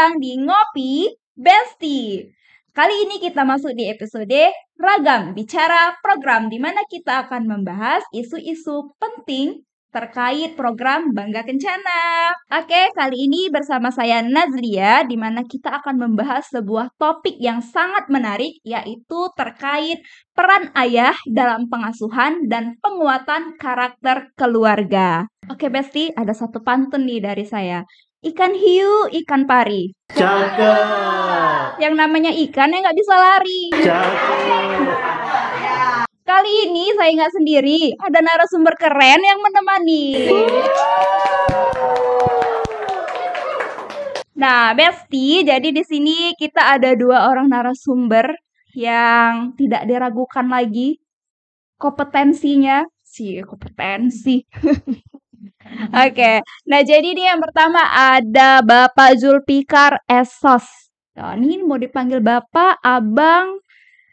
datang di Ngopi Besti. Kali ini kita masuk di episode Ragam Bicara Program, di mana kita akan membahas isu-isu penting terkait program Bangga Kencana. Oke, kali ini bersama saya Nazlia, di mana kita akan membahas sebuah topik yang sangat menarik, yaitu terkait peran ayah dalam pengasuhan dan penguatan karakter keluarga. Oke, Besti, ada satu pantun nih dari saya. Ikan hiu, ikan pari. Cakep. Yang namanya ikan yang nggak bisa lari. Cakep. Kali ini saya nggak sendiri, ada narasumber keren yang menemani. Nah, Besti, jadi di sini kita ada 2 orang narasumber yang tidak diragukan lagi kompetensinya. Kompetensi. Oke, nah jadi nih yang pertama ada Bapak Zulfikar Esos. Nah, ini mau dipanggil Bapak, Abang,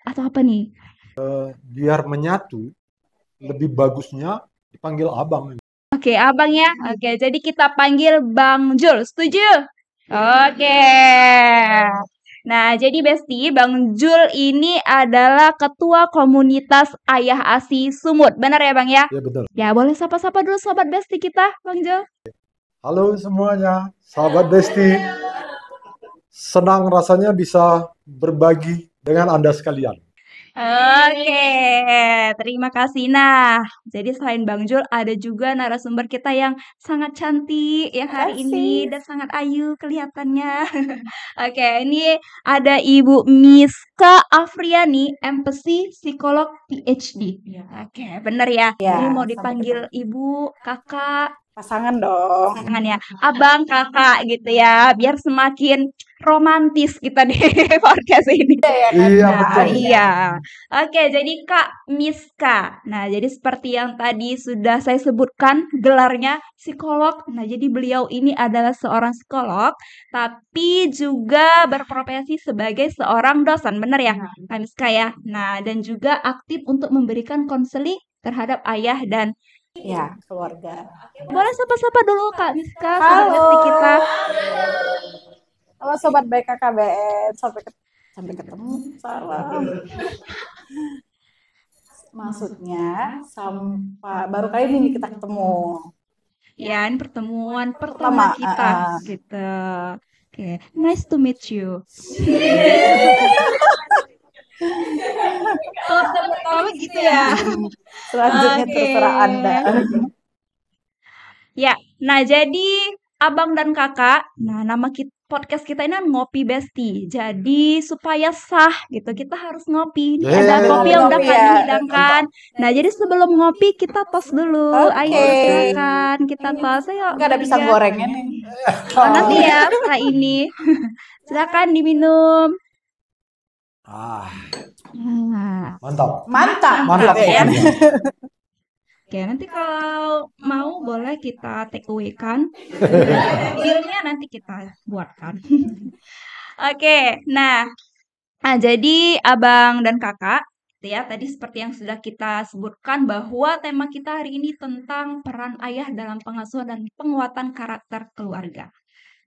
atau apa nih? Biar menyatu, lebih bagusnya dipanggil abang. Oke, Abang ya. Oke, jadi kita panggil Bang Jul. Setuju? Oke. Nah, jadi Besti, Bang Jul ini adalah Ketua Komunitas Ayah ASI Sumut. Benar ya, Bang ya? Ya betul. Ya, boleh sapa-sapa dulu Sobat Besti kita, Bang Jul. Halo semuanya, sahabat Besti. Senang rasanya bisa berbagi dengan Anda sekalian. Oke, terima kasih. Nah, jadi selain Bang Jul, ada juga narasumber kita yang sangat cantik yang hari ini dan sangat ayu kelihatannya. Oke, ini ada Ibu Miska Afriani, MPC Psikolog PhD. Oke, bener ya? Ya, Jadi mau sampai dipanggil Ibu, Kakak, pasangan dong. pasangan ya, Abang, Kakak gitu ya, biar semakin romantis kita di podcast ini. Iya Nah, betul. iya. Oke, jadi Kak Miska. Nah, jadi seperti yang tadi sudah saya sebutkan gelarnya psikolog. Nah, jadi beliau ini adalah seorang psikolog, tapi juga berprofesi sebagai seorang dosen. Benar ya, Kak Miska ya? Nah, dan juga aktif untuk memberikan konseling terhadap ayah dan Ya, keluarga. boleh sapa-sapa dulu Kak Miska, Halo. sahabat Besti kita. Halo sobat BKKBN, sampai ketemu. Salam. Maksudnya sampai baru kali ini kita ketemu. Ya, ini pertemuan pertama kita gitu. Oke, nice to meet you. Kalau pertama gitu ya. Selanjutnya Oke. terserah Anda. Ya, nah jadi Abang dan Kakak, nah nama podcast kita ini kan Ngopi Besti. Jadi supaya sah gitu, kita harus ngopi. Ini ada kopi yang udah Ngopi kami ya. hidangkan. Nah, jadi sebelum ngopi kita tos dulu. Oke. Ayo silakan kita tos. Ayo. Nggak ada pisang ya. gorengnya nih. Oh, nanti ya setelah ini. Silakan diminum. Nah, Mantap. Mantap. Mantap. gitu ya. oke, nanti kalau mau boleh kita take away kan. Bilnya nanti kita buatkan. Oke, nah jadi Abang dan Kakak, gitu ya, tadi seperti yang sudah kita sebutkan bahwa tema kita hari ini tentang peran ayah dalam pengasuhan dan penguatan karakter keluarga.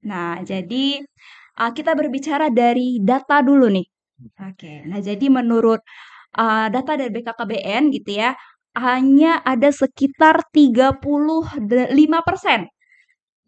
Nah, jadi kita berbicara dari data dulu nih. Oke, nah jadi menurut data dari BKKBN gitu ya, hanya ada sekitar 35%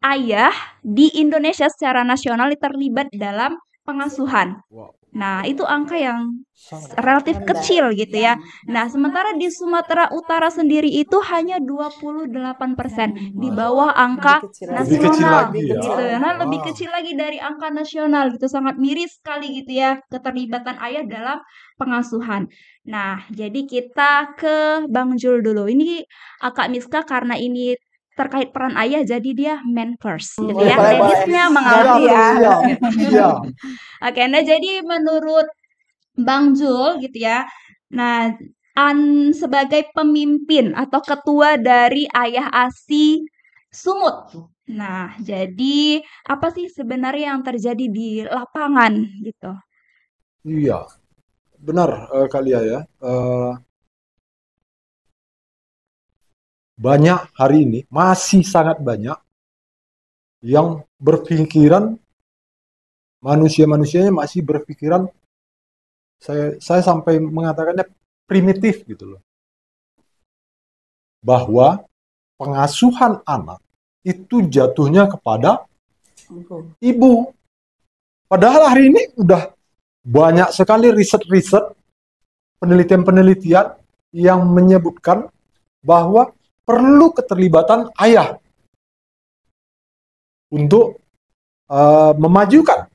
ayah di Indonesia secara nasional terlibat dalam pengasuhan. Wow. Nah, itu angka yang Sangat. relatif Rendah. kecil gitu ya. Nah, sementara di Sumatera Utara sendiri itu hanya 28% di bawah angka Lebih kecil nasional lagi gitu. ya. Nah, lebih Wow. kecil lagi dari angka nasional gitu. Sangat miris sekali gitu ya keterlibatan ayah dalam pengasuhan. Nah, jadi kita ke Bang Jul dulu. Ini Kak Miska karena ini terkait peran ayah jadi dia man first gitu ya. Boleh. Ladiesnya Siap, mengalah. Siap. siap. Oke, nah jadi menurut Bang Jul gitu ya. Nah, sebagai pemimpin atau ketua dari Ayah ASI Sumut. Nah, jadi apa sih sebenarnya yang terjadi di lapangan gitu? Iya, benar Kak Lia ya. Banyak hari ini, masih sangat banyak yang berpikiran manusia-manusianya masih berpikiran, saya sampai mengatakannya primitif gitu loh. Bahwa pengasuhan anak itu jatuhnya kepada ibu. Padahal hari ini udah banyak sekali riset-riset, penelitian-penelitian yang menyebutkan bahwa perlu keterlibatan ayah untuk memajukan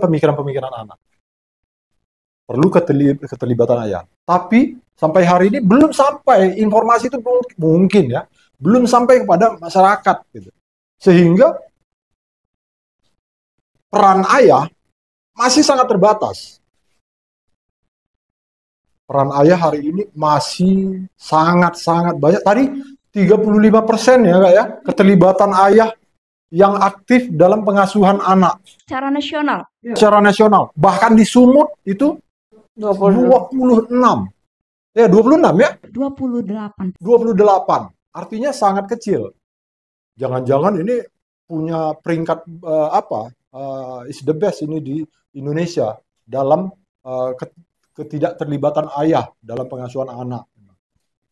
pemikiran-pemikiran anak. Perlu keterlibatan ayah. Tapi sampai hari ini belum sampai informasi itu, mungkin ya, belum sampai kepada masyarakat gitu. Sehingga peran ayah masih sangat terbatas. Peran ayah hari ini masih sangat-sangat banyak. Tadi 35% ya Kak ya, keterlibatan ayah yang aktif dalam pengasuhan anak. Secara nasional. Secara nasional. Bahkan di Sumut itu 26. Ya, 26 ya? 28. 28. Artinya sangat kecil. Jangan-jangan ini punya peringkat is the best ini di Indonesia dalam ketidakterlibatan ayah dalam pengasuhan anak.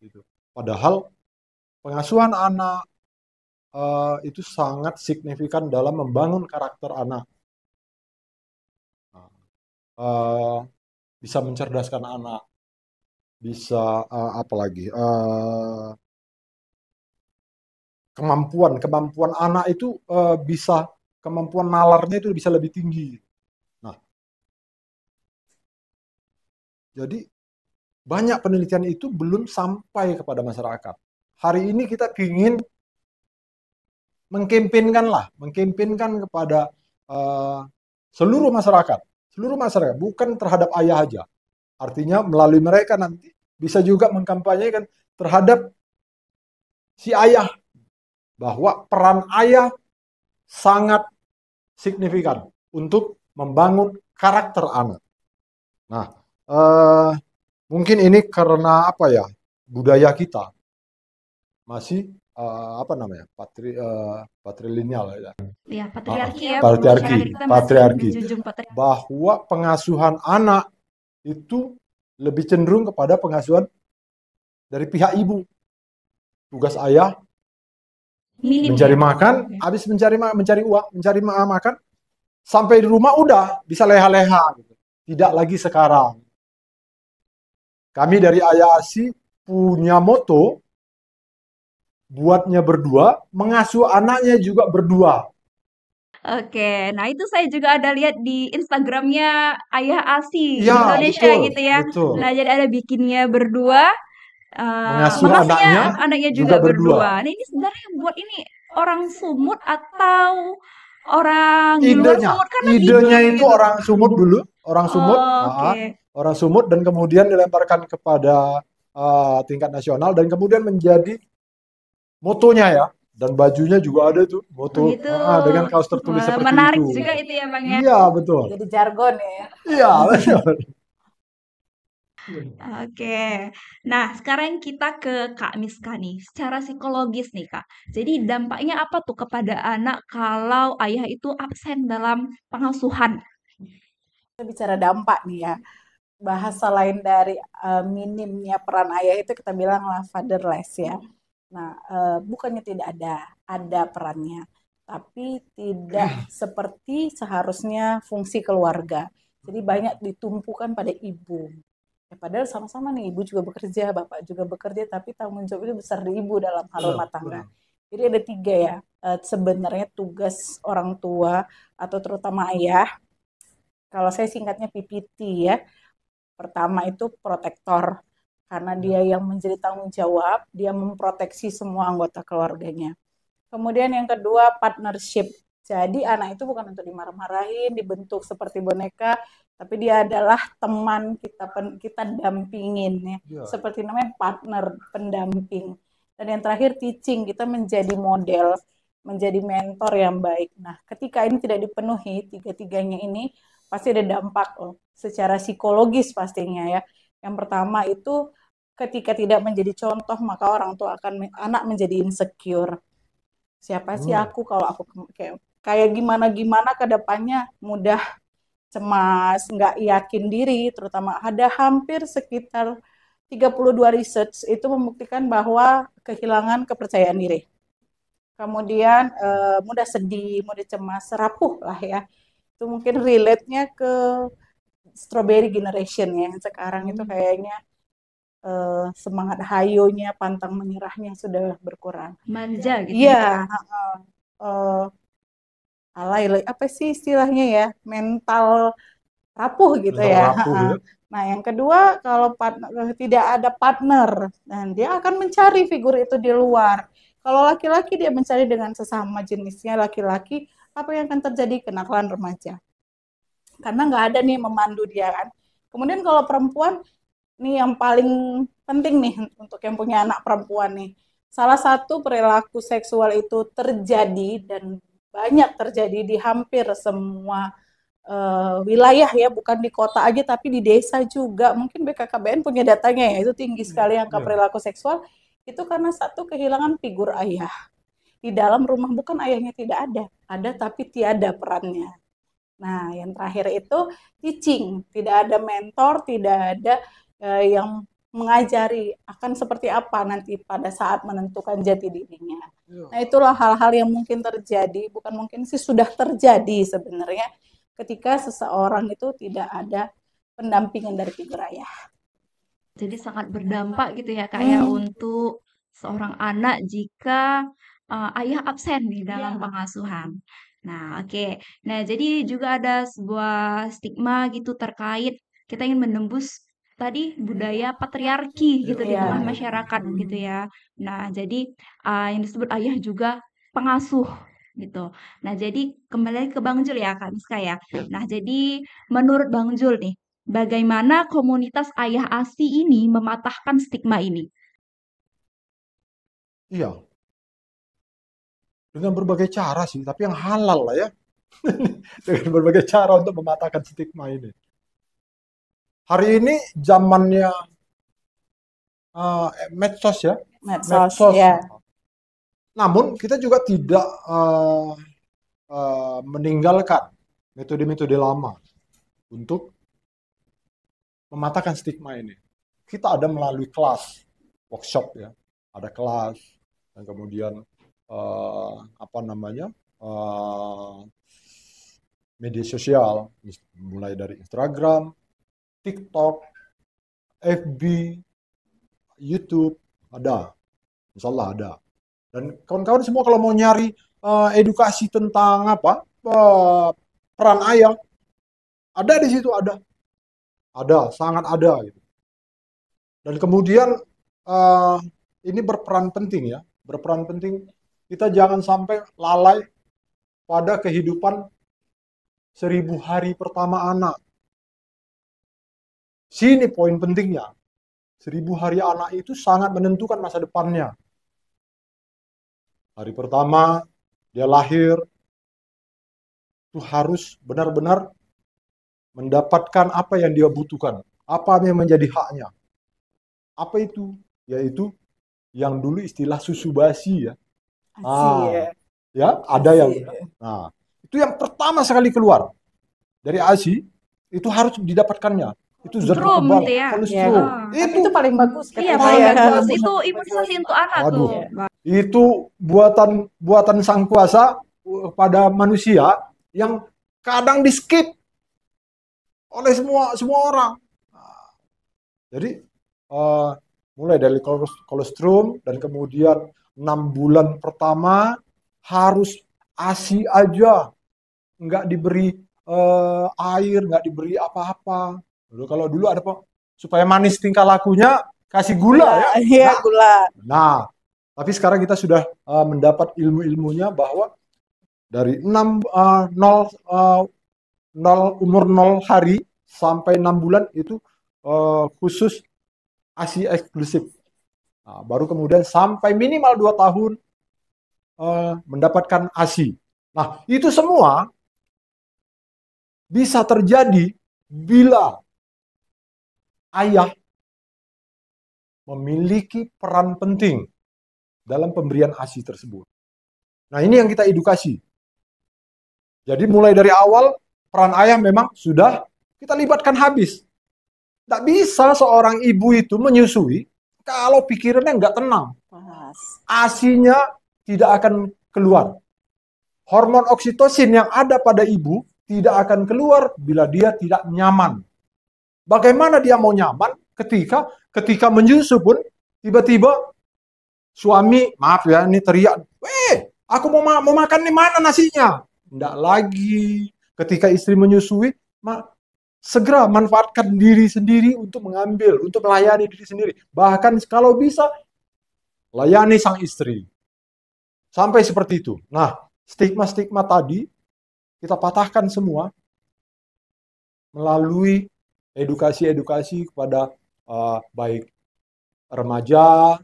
Gitu. Padahal pengasuhan anak itu sangat signifikan dalam membangun karakter anak. Bisa mencerdaskan anak, bisa kemampuan anak itu bisa, kemampuan nalarnya itu bisa lebih tinggi. Nah, jadi banyak penelitian itu belum sampai kepada masyarakat. Hari ini kita ingin mengkampanyekan kepada seluruh masyarakat, bukan terhadap ayah aja. Artinya melalui mereka nanti bisa juga mengkampanyekan terhadap si ayah, bahwa peran ayah sangat signifikan untuk membangun karakter anak. Nah, mungkin ini karena budaya kita masih patrilineal ya. Ya, patriarki ya. Patriarki. Bahwa pengasuhan anak itu lebih cenderung kepada pengasuhan dari pihak ibu. Tugas ayah mencari makan, habis mencari uang, mencari makan, sampai di rumah udah bisa leha-leha gitu. Tidak lagi sekarang. Kami dari Ayah Asi punya moto, buatnya berdua, mengasuh anaknya juga berdua. Oke, nah itu saya juga ada lihat di Instagramnya Ayah Asi Ya, Indonesia betul, gitu ya. betul. Nah, jadi ada bikinnya berdua, Mengasuh anaknya juga berdua. Nah, ini sebenarnya buat ini orang Sumut atau orang di luar Sumut, karena idenya itu orang Sumut dulu, orang Sumut, orang Sumut, dan kemudian dilemparkan kepada tingkat nasional, dan kemudian menjadi motonya ya. Dan bajunya juga ada tuh moto dengan kaos tertulis seperti menarik itu. Menarik juga itu ya Bang ya. Iya, betul. Jadi jargon ya. Iya, betul. Oke, nah sekarang kita ke Kak Miska nih, secara psikologis nih Kak. Jadi dampaknya apa tuh kepada anak kalau ayah itu absen dalam pengasuhan? Kita bicara dampak nih ya. Bahasa lain dari minimnya peran ayah itu kita bilang lah fatherless ya. Nah, bukannya tidak ada perannya, tapi tidak seperti seharusnya fungsi keluarga. Jadi banyak ditumpukan pada ibu. Ya, padahal sama-sama nih, ibu juga bekerja, bapak juga bekerja, tapi tanggung jawab itu besar di ibu dalam hal rumah tangga. Jadi ada 3 ya, sebenarnya tugas orang tua atau terutama ayah. Kalau saya singkatnya PPT ya. Pertama itu protektor. Karena dia yang menjadi tanggung jawab, dia memproteksi semua anggota keluarganya. Kemudian yang kedua, partnership. Jadi anak itu bukan untuk dimarah-marahin, dibentuk seperti boneka, tapi dia adalah teman kita dampingin ya. Seperti namanya partner, pendamping. Dan yang terakhir teaching, kita menjadi model, menjadi mentor yang baik. Nah, ketika ini tidak dipenuhi, 3-tiganya ini pasti ada dampak secara psikologis pastinya ya. Yang pertama itu ketika tidak menjadi contoh, maka orang tua anak menjadi insecure. Siapa sih aku kalau aku kayak kayak gimana-gimana ke depannya, mudah cemas, nggak yakin diri, terutama ada hampir sekitar 32 research itu membuktikan bahwa kehilangan kepercayaan diri. Kemudian mudah sedih, mudah cemas, rapuh lah ya. Itu mungkin relate-nya ke strawberry generation ya. Sekarang itu kayaknya semangat hayonya, pantang menyerahnya sudah berkurang. Manja gitu. Iya, alay, apa sih istilahnya ya? Mental rapuh gitu Mental ya. rapuh ya. Nah, yang kedua, kalau tidak ada partner, dan dia akan mencari figur itu di luar. Kalau laki-laki dia mencari dengan sesama jenisnya laki-laki, apa yang akan terjadi? Kenakalan remaja. Karena nggak ada nih memandu dia kan. Kemudian kalau perempuan, nih yang paling penting nih untuk yang punya anak perempuan nih. Salah satu perilaku seksual itu terjadi dan banyak terjadi di hampir semua wilayah ya, bukan di kota aja tapi di desa juga. Mungkin BKKBN punya datanya ya, itu tinggi sekali angka perilaku seksual. Itu karena satu, kehilangan figur ayah. Di dalam rumah bukan ayahnya tidak ada tapi tiada perannya. Nah, yang terakhir itu teaching, tidak ada mentor, tidak ada yang mengajari akan seperti apa nanti pada saat menentukan jati dirinya. Nah, itulah hal-hal yang mungkin terjadi, bukan mungkin sih, sudah terjadi sebenarnya ketika seseorang itu tidak ada pendampingan dari figur ayah. Jadi sangat berdampak gitu ya Kak ya untuk seorang anak jika ayah absen di dalam pengasuhan. Nah, oke. Nah, jadi juga ada sebuah stigma gitu terkait kita ingin menembus tadi budaya patriarki gitu di tengah masyarakat gitu ya. Nah, jadi yang disebut ayah juga pengasuh gitu. Nah, jadi kembali ke Bang Jul ya Kak Miska ya. Nah, jadi menurut Bang Jul nih, bagaimana komunitas ayah ASI ini mematahkan stigma ini? Iya, dengan berbagai cara sih, tapi yang halal lah ya. Dengan berbagai cara untuk mematahkan stigma ini. Hari ini zamannya medsos ya. Medsos ya. Namun kita juga tidak meninggalkan metode-metode lama untuk mematahkan stigma ini. Kita ada melalui kelas, workshop ya, ada kelas, dan kemudian media sosial, mulai dari Instagram, TikTok, FB, YouTube, ada, insya Allah ada. Dan kawan-kawan semua kalau mau nyari edukasi tentang peran ayah, ada di situ, ada, sangat ada gitu. Dan kemudian ini berperan penting ya, berperan penting. Kita jangan sampai lalai pada kehidupan 1000 hari pertama anak. Sini poin pentingnya. 1000 hari anak itu sangat menentukan masa depannya. Hari pertama dia lahir, itu harus benar-benar mendapatkan apa yang dia butuhkan, apa yang menjadi haknya. Apa itu? Yaitu yang dulu istilah susu basi ya. Ya, ada yang. Nah, itu yang pertama sekali keluar dari ASI, itu harus didapatkannya. Itu zat kebal, kolesterol. Itu paling bagus. Iya, paling bagus. Itu imunisasi untuk anak tuh. Itu buatan sang kuasa pada manusia yang kadang di skip oleh semua orang. Nah, jadi mulai dari kolostrum, dan kemudian 6 bulan pertama harus ASI aja, nggak diberi air, nggak diberi apa-apa. Kalau dulu ada supaya manis tingkah lakunya, kasih gula ya. Iya, gula. Nah, tapi sekarang kita sudah mendapat ilmu-ilmunya bahwa dari umur 0 hari sampai 6 bulan itu khusus ASI eksklusif. Nah, baru kemudian sampai minimal 2 tahun mendapatkan ASI. Nah, itu semua bisa terjadi bila ayah memiliki peran penting dalam pemberian ASI tersebut. Nah, ini yang kita edukasi. Jadi mulai dari awal peran ayah memang sudah kita libatkan habis. Tidak bisa seorang ibu itu menyusui kalau pikirannya nggak tenang. ASINya tidak akan keluar. Hormon oksitosin yang ada pada ibu tidak akan keluar bila dia tidak nyaman. Bagaimana dia mau nyaman ketika menyusu pun tiba-tiba suami, maaf ya, ini teriak, aku mau makan nih, mana nasinya? Tidak lagi. Ketika istri menyusui, segera manfaatkan diri sendiri untuk mengambil, untuk melayani diri sendiri. Bahkan kalau bisa, layani sang istri. Sampai seperti itu. Nah, stigma-stigma tadi kita patahkan semua melalui edukasi-edukasi kepada baik remaja,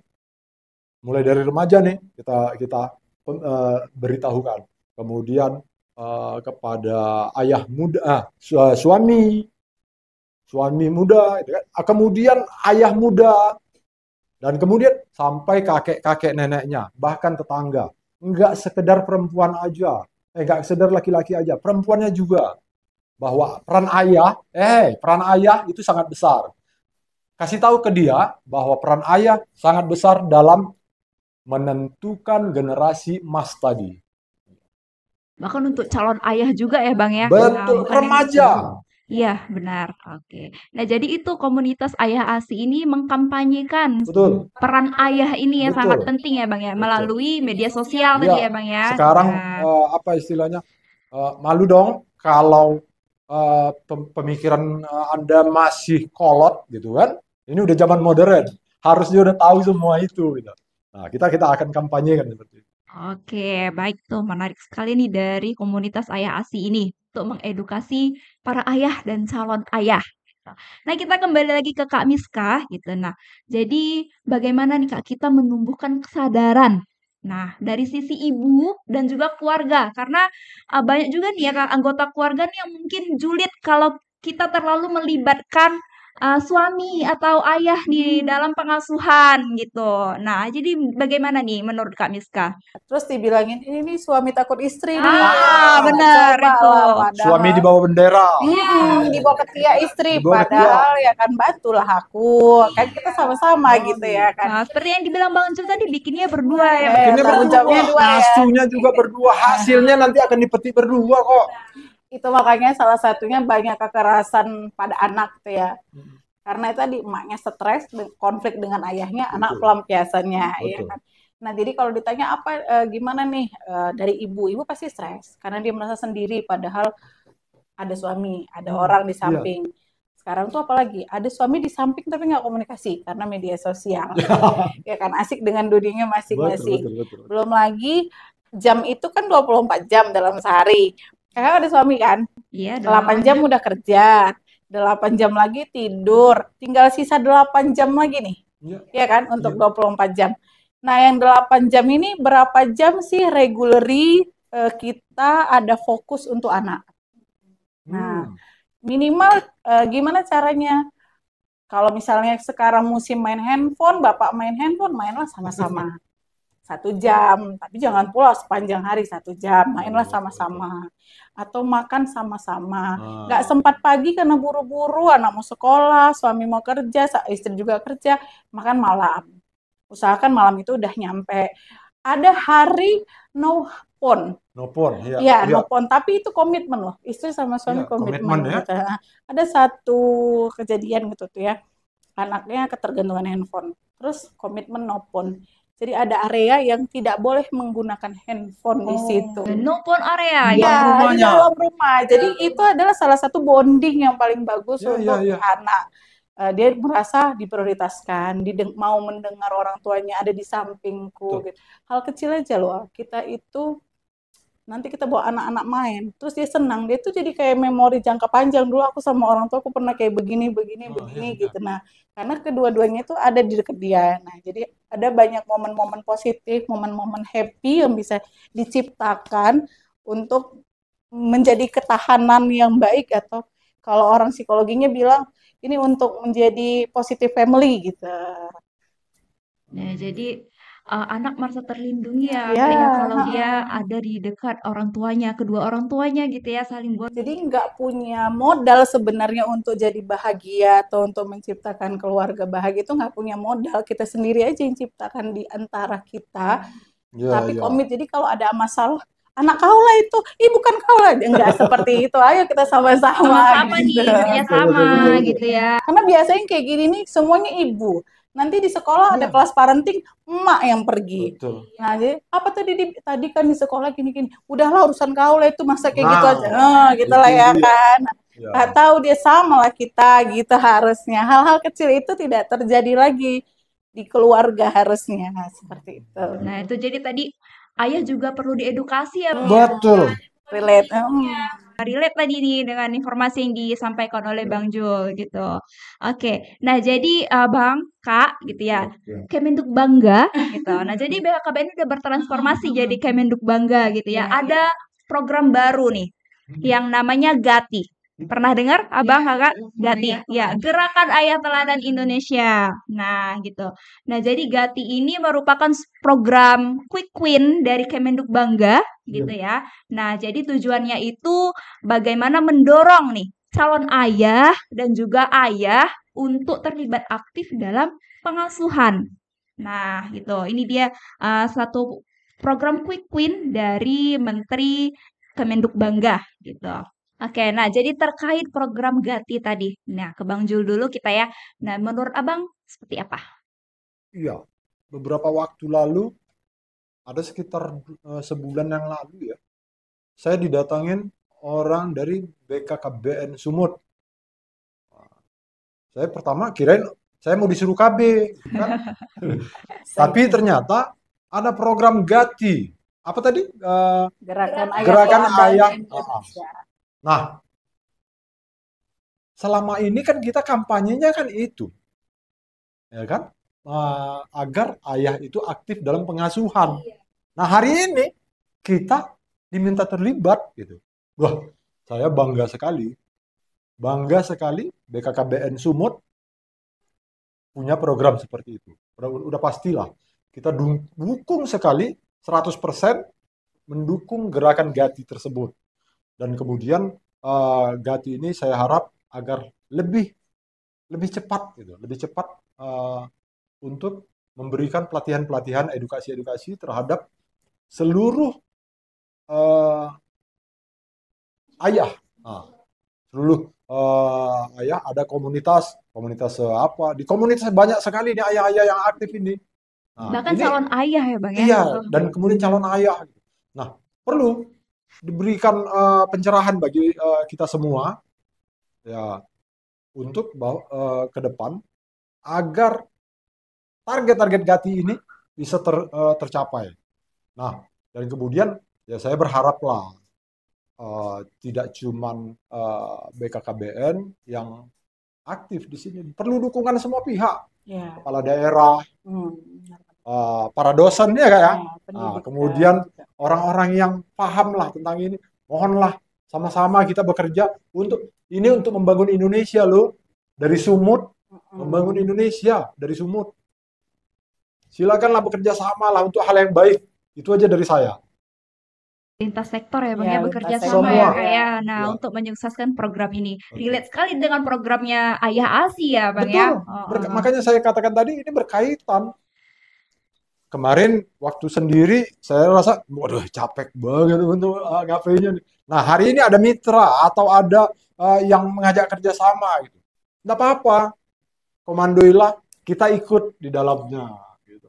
mulai dari remaja nih kita beritahukan. Kemudian kepada ayah muda, suami muda, kemudian ayah muda, dan kemudian sampai kakek-kakek neneknya, bahkan tetangga. Enggak sekedar perempuan aja, enggak sekedar laki-laki aja, perempuannya juga. Bahwa peran ayah itu sangat besar. Kasih tahu ke dia bahwa peran ayah sangat besar dalam menentukan generasi emas tadi. Bahkan untuk calon ayah juga ya Bang ya. Betul, remaja. Iya, benar. Oke. Nah, jadi itu komunitas Ayah ASI ini mengkampanyekan peran ayah ini ya, sangat penting ya Bang ya, melalui media sosial tadi ya Bang ya. Sekarang apa istilahnya? Malu dong kalau pemikiran Anda masih kolot gitu kan. Ini udah zaman modern. Harusnya udah tahu semua itu gitu. Nah, kita akan kampanyekan seperti itu. Oke, baik tuh, menarik sekali nih dari komunitas Ayah ASI ini untuk mengedukasi para ayah dan calon ayah. Nah, kita kembali lagi ke Kak Miska gitu. Nah, jadi bagaimana nih Kak kita menumbuhkan kesadaran? Nah, dari sisi ibu dan juga keluarga, karena banyak juga nih ya Kak anggota keluarga nih yang mungkin julid kalau kita terlalu melibatkan suami atau ayah di dalam pengasuhan gitu. Nah, jadi bagaimana nih menurut Kak Miska? Terus dibilangin ini suami takut istri nih. Benar itu. Suami di bawah bendera. Di bawah ketiak istri. Padahal ya kan bantulah aku. Kan kita sama-sama gitu ya kan. Nah, seperti yang dibilang Bang Ucil tadi, bikinnya berdua ya. Bikinnya berdua. Nasunya juga berdua. Hasilnya nanti akan dipetik berdua kok. Itu makanya salah satunya banyak kekerasan pada anak tuh ya. Karena tadi emaknya stres, konflik dengan ayahnya, anak pelampiasannya ya kan. Nah, jadi kalau ditanya gimana nih dari ibu pasti stres karena dia merasa sendiri padahal ada suami, ada orang di samping. Sekarang tuh apalagi ada suami di samping tapi nggak komunikasi karena media sosial. Ya kan, asik dengan dunianya masing-masing. Belum lagi jam itu kan 24 jam dalam sehari. Kakak ada suami kan? Iya, 8 jam udah kerja, 8 jam lagi tidur, tinggal sisa 8 jam lagi nih. Ya kan, untuk 24 jam. Nah, yang 8 jam ini berapa jam sih regularly kita ada fokus untuk anak? Nah, minimal gimana caranya? Kalau misalnya sekarang musim main handphone, bapak main handphone, mainlah sama-sama. 1 jam, tapi jangan pula sepanjang hari 1 jam, mainlah sama-sama. Atau makan sama-sama. Nggak sempat pagi karena buru-buru, anak mau sekolah, suami mau kerja, istri juga kerja, makan malam. Usahakan malam itu udah nyampe. Ada hari no phone. No phone, no phone. Tapi itu komitmen loh. Istri sama suami komitmen. Gitu. Ada satu kejadian gitu tuh ya. Anaknya ketergantungan handphone. Terus komitmen no phone. Jadi ada area yang tidak boleh menggunakan handphone di situ. No phone area. Iya, di dalam rumah. Jadi itu adalah salah satu bonding yang paling bagus untuk anak. Dia merasa diprioritaskan, mau mendengar orang tuanya ada di sampingku. Gitu. Hal kecil aja loh. Kita itu nanti kita bawa anak-anak main, terus dia senang, dia tuh jadi kayak memori jangka panjang. Dulu aku sama orang tua aku pernah kayak begini gitu. Nah, karena kedua-duanya itu ada di dekat dia. Nah, jadi ada banyak momen-momen positif, momen-momen happy yang bisa diciptakan untuk menjadi ketahanan yang baik, atau kalau orang psikologinya bilang ini untuk menjadi positive family gitu. Nah, jadi anak merasa terlindungi ya Ya, Kak ya, kalau dia ada di dekat orang tuanya, kedua orang tuanya gitu ya, saling jadi nggak punya modal sebenarnya untuk jadi bahagia atau untuk menciptakan keluarga bahagia itu nggak punya modal. Kita sendiri aja yang ciptakan di antara kita. Ya, Tapi ya. komit. Jadi kalau ada masalah, anak kau lah itu, ih bukan kau lah. Enggak seperti itu. Ayo kita sama-sama sama-sama nih gitu. kerja Betul, sama betul, betul, betul. gitu ya. Karena biasanya kayak gini nih semuanya ibu. Nanti di sekolah ada Iya, kelas parenting, emak yang pergi. betul. Nah, jadi apa tadi kan di sekolah gini-gini. Udahlah urusan kau lah itu masa kayak gitu aja. Nah, Nah, gitu lah itu ya dia. kan. Ya, Nggak tahu dia sama lah kita gitu harusnya. Hal-hal kecil itu tidak terjadi lagi di keluarga harusnya. Seperti itu. Nah, itu jadi tadi ayah juga perlu diedukasi ya, Bang ya. betul. Relate. Relate tadi nih dengan informasi yang disampaikan oleh Bang Jul gitu. Oke, nah jadi Bang, Kak gitu ya, Kemenduk Bangga gitu. Nah jadi BHKBN udah bertransformasi jadi Kemenduk Bangga gitu ya. Ada program baru nih yang namanya GATI. Pernah dengar Abang Kakak? GATI. Ya, Gerakan Ayah Teladan Indonesia. Nah, gitu. Nah, jadi GATI ini merupakan program quick win dari Kemenduk Bangga gitu ya. Nah, jadi tujuannya itu bagaimana mendorong nih calon ayah dan juga ayah untuk terlibat aktif dalam pengasuhan. Nah, gitu. Ini dia satu program quick win dari Menteri Kemenduk Bangga gitu. Oke, nah jadi terkait program GATI tadi. Nah, ke Bang Jul dulu kita ya. Nah, menurut Abang seperti apa? Iya, beberapa waktu lalu, ada sekitar sebulan yang lalu ya, saya didatangin orang dari BKKBN Sumut. Saya pertama kirain saya mau disuruh KB, kan? Tapi ternyata ada program GATI. Apa tadi? Gerakan Ayah Gerakan Teladan Ayah. Indonesia. Nah, selama ini kan kita kampanyenya kan itu, ya kan? Agar ayah itu aktif dalam pengasuhan. Nah, hari ini kita diminta terlibat gitu. Wah, saya bangga sekali. Bangga sekali BKKBN Sumut punya program seperti itu. Udah pastilah. Kita dukung sekali 100% mendukung gerakan GATI tersebut. Dan kemudian GATI ini saya harap agar lebih cepat gitu, lebih cepat untuk memberikan pelatihan-pelatihan edukasi-edukasi terhadap seluruh ayah. Nah, seluruh ayah ada komunitas apa di komunitas banyak sekali nih ayah-ayah yang aktif ini. Nah, Bahkan ini calon ayah ya, Bang ya? iya, dan kemudian calon ayah. Nah, perlu diberikan pencerahan bagi kita semua ya untuk ke depan agar target-target GATI ini bisa tercapai. Nah, dan kemudian ya saya berharaplah tidak cuman BKKBN yang aktif di sini, perlu dukungan semua pihak, Ya. kepala daerah, para dosen ya kak ya. Nah, kemudian orang-orang yang paham lah tentang ini, mohonlah sama-sama kita bekerja untuk membangun Indonesia loh, dari Sumut, membangun Indonesia dari Sumut. Silakanlah bekerja sama lah untuk hal yang baik. Itu aja dari saya. Lintas sektor ya Bang Ya, ya, bekerja lintas sama sektor. ya Semua. Kak ya. Nah, Ya. untuk menyukseskan program ini. Betul. Relate sekali dengan programnya Ayah Asi ya Bang Betul. ya. Makanya saya katakan tadi ini berkaitan. Kemarin waktu sendiri saya rasa, waduh capek banget untuk ngapainya nih. Nah, hari ini ada mitra atau ada yang mengajak kerjasama gitu. Nggak apa-apa, komandoilah, kita ikut di dalamnya. Gitu.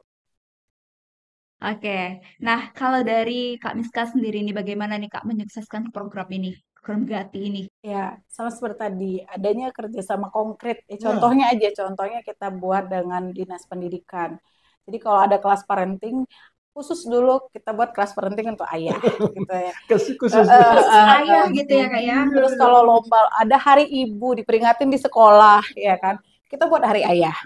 Oke, nah kalau dari Kak Miska sendiri nih bagaimana nih Kak menyukseskan program ini, program GATI ini? Ya, sama seperti tadi, adanya kerjasama konkret. Contohnya aja, contohnya kita buat dengan Dinas Pendidikan. Jadi kalau ada kelas parenting, khusus dulu kita buat kelas parenting untuk ayah, gitu ya. Khusus ayah gitu ya Kak ya. Terus kalau lomba, ada hari ibu diperingatin di sekolah, ya kan? Kita buat hari ayah,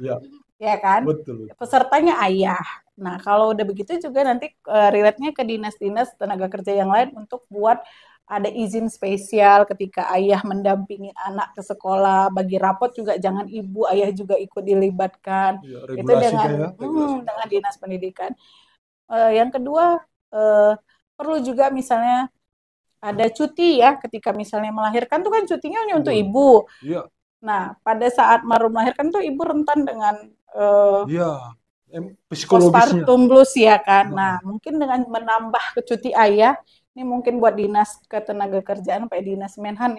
ya kan? Betul. Pesertanya ayah. Nah, kalau udah begitu juga nanti relate-nya ke dinas-dinas tenaga kerja yang lain untuk buat ada izin spesial ketika ayah mendampingi anak ke sekolah, bagi rapot juga jangan ibu, ayah juga ikut dilibatkan. Iya, Itu regulasinya ya, dengan dinas pendidikan. Yang kedua, perlu juga misalnya ada cuti ya, ketika misalnya melahirkan tuh kan cutinya hanya untuk Betul. ibu. Iya, Nah, pada saat baru melahirkan tuh ibu rentan dengan iya. Psikologisnya. postpartum blues ya kan. Nah. Nah, mungkin dengan menambah ke cuti ayah, ini mungkin buat dinas ketenagakerjaan, Pak Dinas Menhan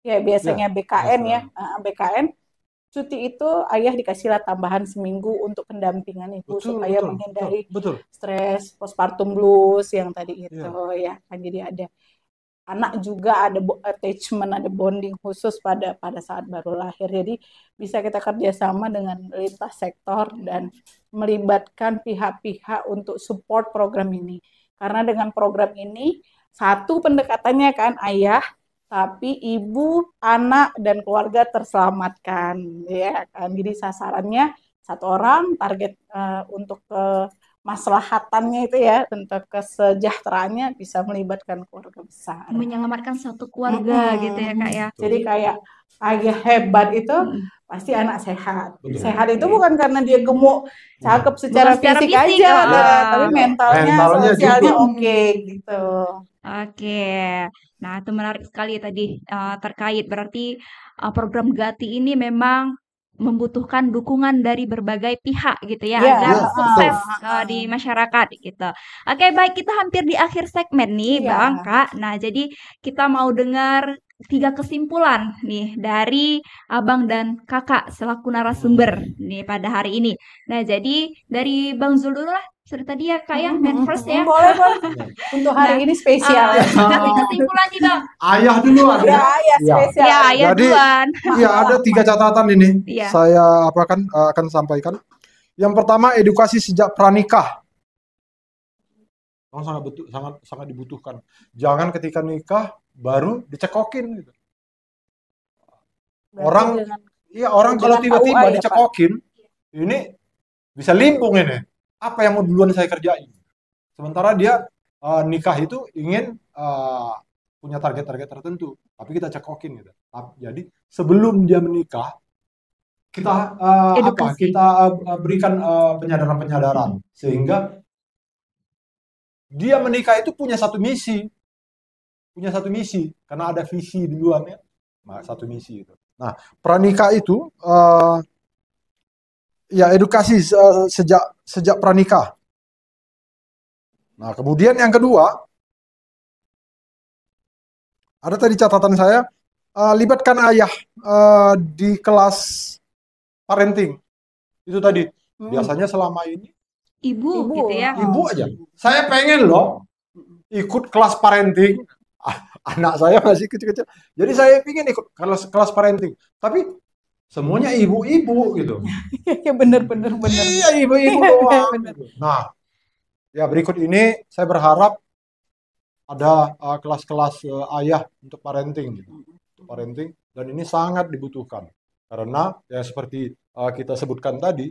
ya biasanya BKN ya, BKN cuti itu ayah dikasihlah tambahan seminggu untuk pendampingan ibu supaya menghindari stres postpartum blues yang tadi itu ya kan. Jadi ada anak juga ada attachment, ada bonding khusus pada saat baru lahir. Jadi bisa kita kerjasama dengan lintas sektor dan melibatkan pihak-pihak untuk support program ini. Karena dengan program ini satu pendekatannya kan ayah, tapi ibu, anak dan keluarga terselamatkan, ya kan. Jadi sasarannya satu orang, target untuk maslahatannya itu ya, untuk kesejahteraannya bisa melibatkan keluarga besar. Menyelamatkan satu keluarga gitu ya Kak ya. Jadi kayak ayah hebat itu pasti anak sehat. Sehat itu bukan karena dia gemuk, cakep secara fisik aja, tapi mentalnya sosialnya oke gitu. Oke. Nah, itu menarik sekali tadi terkait berarti program Gati ini memang membutuhkan dukungan dari berbagai pihak gitu ya agar sukses di masyarakat gitu. Oke, baik, kita hampir di akhir segmen nih Bang Kak. Nah, jadi kita mau dengar 3 kesimpulan nih dari Abang dan Kakak selaku narasumber nih pada hari ini. Nah, jadi dari Bang Zul dulu lah. Cerita dia Kak ya, main first ya. Boleh. Untuk hari ini spesial. Kasih kesimpulan nih Bang. Ayah duluan ya. Ayah spesial. Ya, ayah duluan. Iya, ada 3 catatan ini. Saya akan sampaikan. Yang pertama, edukasi sejak pranikah. Sangat dibutuhkan. Jangan ketika nikah baru dicekokin gitu. Orang kalau tiba-tiba dicekokin, ini bisa limbung ini. Apa yang mau duluan saya kerjain? Sementara dia nikah itu ingin punya target-target tertentu, tapi kita cekokin gitu. Jadi sebelum dia menikah, kita berikan penyadaran-penyadaran sehingga dia menikah itu punya satu misi karena ada visi duluan ya, satu misi itu. Nah, pranikah itu ya edukasi sejak pranikah. Nah, kemudian yang kedua, ada tadi catatan saya, libatkan ayah di kelas parenting. Itu tadi, biasanya selama ini ibu gitu ya. Ibu aja. Saya pengen loh ikut kelas parenting. Anak saya masih kecil-kecil. Jadi saya ingin ikut kelas parenting. Tapi semuanya ibu-ibu gitu. Ya bener. Iya, ibu-ibu doang. Nah, ya berikut ini saya berharap ada kelas-kelas ayah untuk parenting gitu. Parenting, dan ini sangat dibutuhkan. Karena ya seperti kita sebutkan tadi,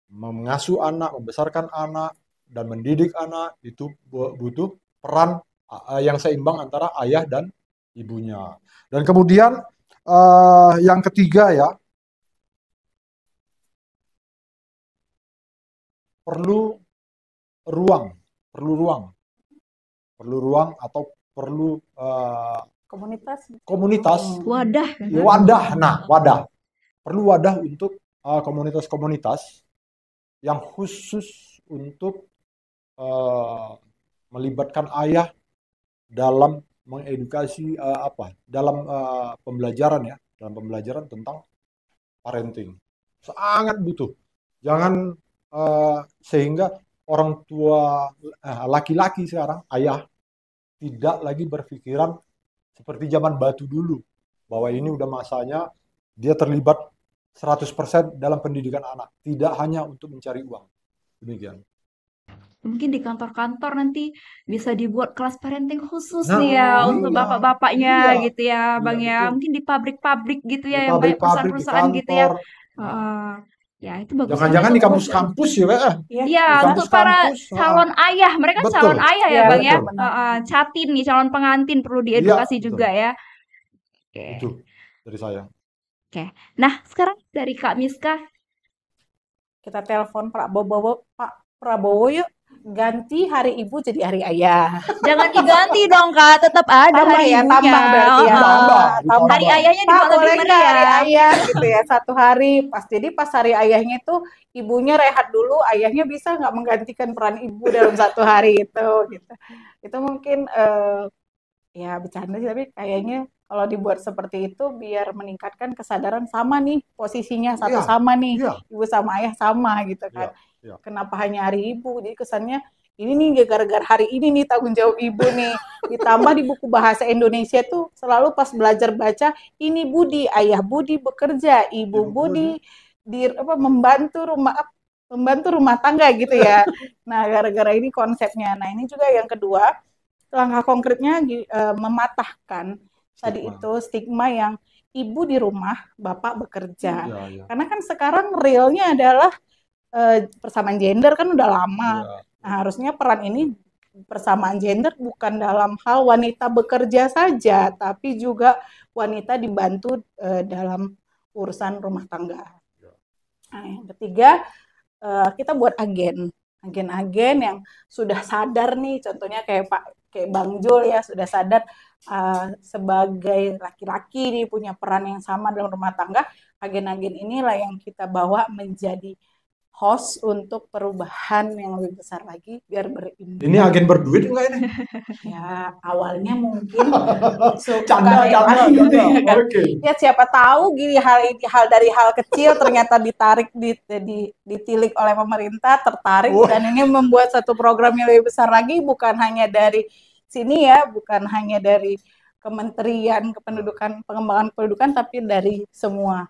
mengasuh anak, membesarkan anak, dan mendidik anak itu butuh peran yang seimbang antara ayah dan ibunya. Dan kemudian yang ketiga ya, perlu ruang atau perlu komunitas wadah. Perlu wadah untuk komunitas-komunitas yang khusus untuk melibatkan ayah dalam mengedukasi dalam pembelajaran tentang parenting. Sangat butuh. Jangan sehingga orang tua laki-laki sekarang, ayah, tidak lagi berpikiran seperti zaman batu dulu, bahwa ini udah masanya dia terlibat 100% dalam pendidikan anak, tidak hanya untuk mencari uang. Demikian. Mungkin di kantor-kantor nanti bisa dibuat kelas parenting khusus nih ya untuk bapak-bapaknya gitu ya Bang ya. Mungkin di pabrik-pabrik gitu ya, yang banyak perusahaan-perusahaan gitu ya. Ya, itu bagus Jangan-jangan banget. di kampus-kampus ya, Pak? Iya, Di untuk para kampus-kampus, calon ayah, mereka betul. calon ayah ya, Iya, Bang ya. betul. Catin nih, calon pengantin perlu Iya, diedukasi betul. juga ya. Oke. Itu dari saya. Oke. Nah, sekarang dari Kak Miska. Kita telepon Pak Prabowo yuk, ganti hari ibu jadi hari ayah. Jangan diganti dong, Kak. Tetap ada Tambah hari ya, ibunya. tambah berarti ya. Tambah. Hari ayahnya Pak, juga lebih boleh nggak hari meriah. ayah gitu ya, 1 hari. Jadi pas hari ayahnya itu ibunya rehat dulu, ayahnya bisa nggak menggantikan peran ibu dalam 1 hari itu gitu. Itu mungkin ya bercanda sih, tapi kayaknya kalau dibuat seperti itu biar meningkatkan kesadaran sama nih posisinya, satu Iya, sama nih, iya. ibu sama ayah sama gitu kan. Iya. Kenapa hanya hari ibu? Jadi kesannya ini nih gara-gara hari ini nih tanggung jawab ibu nih. Ditambah di buku bahasa Indonesia tuh selalu pas belajar baca, ini Budi, ayah Budi bekerja, ibu Budi membantu rumah tangga gitu ya. Nah, gara-gara ini konsepnya. Nah, ini juga yang kedua, langkah konkretnya mematahkan tadi itu stigma yang ibu di rumah, bapak bekerja. Iya. Karena kan sekarang realnya adalah persamaan gender kan udah lama. Iya. Nah, harusnya peran ini persamaan gender bukan dalam hal wanita bekerja saja, tapi juga wanita dibantu dalam urusan rumah tangga. Nah, yang ketiga, kita buat agen-agen yang sudah sadar nih, contohnya kayak Bang Jul ya, sudah sadar sebagai laki-laki nih punya peran yang sama dalam rumah tangga. Agen-agen inilah yang kita bawa menjadi host untuk perubahan yang lebih besar lagi biar berimpact. Ini agen berduit enggak ini? Ya, awalnya mungkin Canda. Oke. Ya siapa tahu gini hal dari hal kecil ternyata ditilik oleh pemerintah, tertarik dan ini membuat satu program yang lebih besar lagi, bukan hanya dari sini ya, bukan hanya dari Kementerian Pengembangan Kependudukan, tapi dari semua.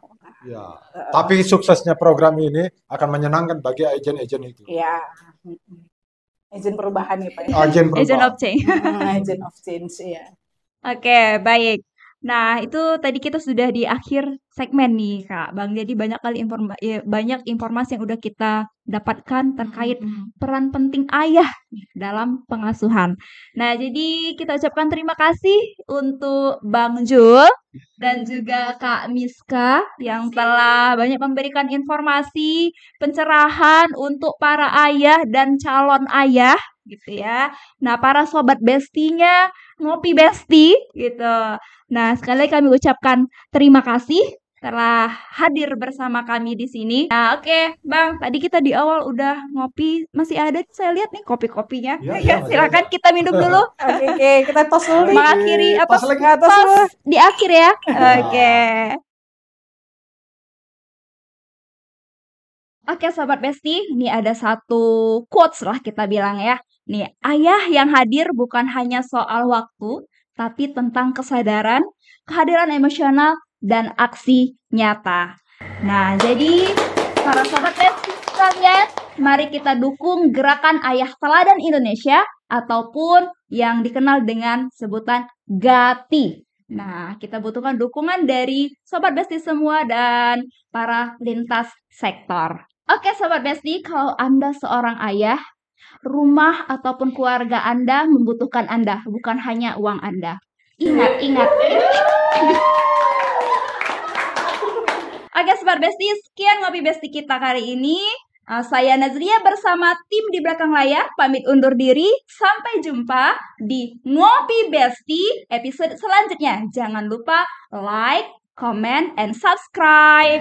Ya. Tapi suksesnya program ini akan menyenangkan bagi agen-agen itu. Ya. Agen perubahan ya Pak. Agen of change. Agent of change ya. Oke, baik. Nah, itu tadi kita sudah di akhir segmen nih, Kak Bang. Jadi banyak informasi yang udah kita dapatkan terkait peran penting ayah dalam pengasuhan. Nah, jadi kita ucapkan terima kasih untuk Bang Jul dan juga Kak Miska yang telah banyak memberikan informasi, pencerahan untuk para ayah dan calon ayah gitu ya. Nah, para sobat bestinya, ngopi besti gitu. Nah, sekali lagi kami ucapkan terima kasih telah hadir bersama kami di sini. Nah, oke, Bang, tadi kita di awal udah ngopi, masih ada saya lihat nih kopi-kopinya. Ya, silakan kita minum dulu. Oke, kita tos dulu. Mengakhiri apa? Tos di akhir ya. Oke. Oke, Sobat Besti, ini ada satu quotes lah kita bilang ya. Nih, ayah yang hadir bukan hanya soal waktu, tapi tentang kesadaran, kehadiran emosional, dan aksi nyata. Nah, jadi para Sobat Besti sekalian, mari kita dukung gerakan Ayah Teladan Indonesia ataupun yang dikenal dengan sebutan GATI. Nah, kita butuhkan dukungan dari Sobat Besti semua dan para lintas sektor. Oke, Sobat Besti, kalau Anda seorang ayah, rumah ataupun keluarga Anda membutuhkan Anda, bukan hanya uang Anda. Ingat. Oke, Sobat Besti, sekian Ngopi Besti kita kali ini. Saya Nazria bersama tim di belakang layar pamit undur diri. Sampai jumpa di Ngopi Besti episode selanjutnya. Jangan lupa like, comment, and subscribe.